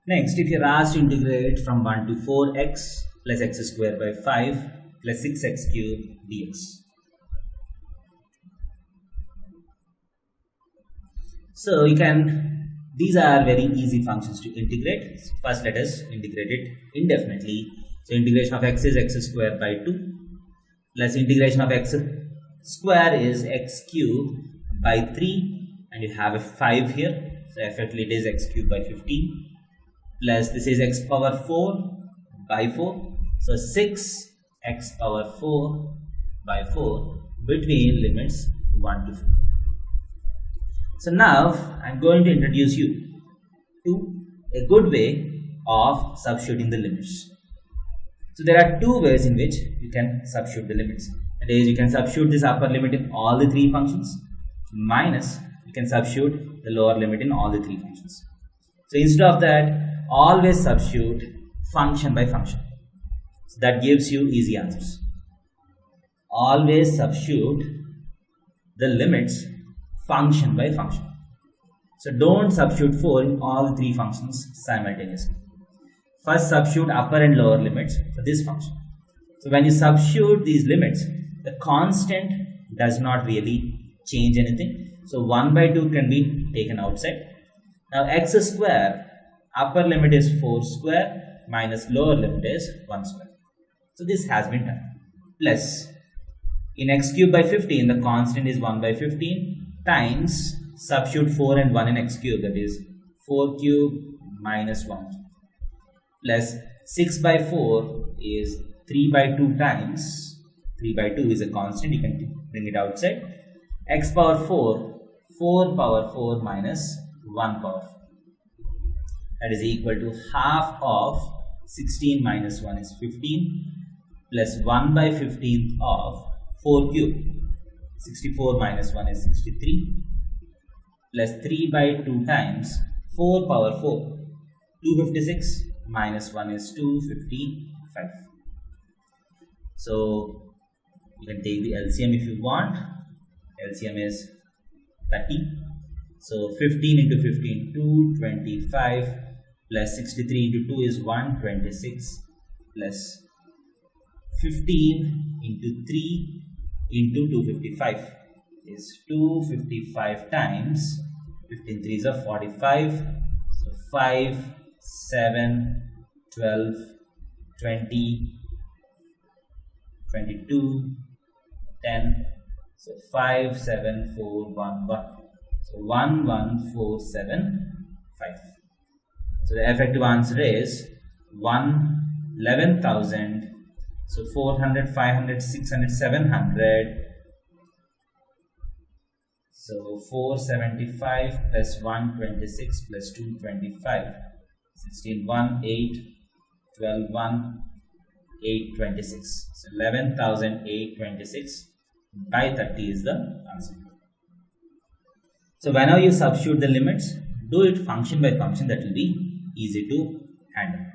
Next, if you're asked to integrate from 1 to 4x plus x squared by 5 plus 6x cubed dx. So you can, these are very easy functions to integrate. First let us integrate it indefinitely. So integration of x is x squared by 2 plus integration of x square is x cubed by 3, and you have a 5 here. So effectively it is x cubed by 15 plus this is x power 4 by 4. So 6 x power 4 by 4 between limits 1 to 4. So now I'm going to introduce you to a good way of substituting the limits. So there are two ways in which you can substitute the limits. That is, you can substitute this upper limit in all the three functions, minus you can substitute the lower limit in all the three functions. So instead of that, always substitute function by function. So that gives you easy answers. Always substitute the limits function by function. So don't substitute 4 in all three functions simultaneously. First substitute upper and lower limits for this function. So when you substitute these limits, the constant does not really change anything. So 1 by 2 can be taken outside. Now x square, upper limit is 4 square minus lower limit is 1 square. So this has been done. Plus in x cubed by 15, the constant is 1 by 15 times substitute 4 and 1 in x cubed, that is 4 cubed minus 1 plus 6 by 4 is 3 by 2 times 3 by 2 is a constant, you can bring it outside, x power 4, 4 power 4 minus 1 power 4, that is equal to half of 16 minus 1 is 15 plus 1 by 15th of 4 cube, 64 minus 1 is 63 plus 3 by 2 times 4 power 4, 256 minus 1 is 255. So you can take the LCM if you want. LCM is 30. So 15 into 15, 225 plus 63 into 2 is 126 plus 15 into 3 into 255 is 255 times 15 3s are 45. So 5, 7, 12, 20, 22, 10. So 5, 7, 4, 1, 1. So 1, 1, 4, 7, 5. So the effective answer is 11,000. So 400, 500, 600, 700. So 475 plus 126 plus 225. 16, 1, 8, 12, 1, 826. So 11,826 by 30 is the answer. So whenever you substitute the limits, do it function by function. That will be easy to handle.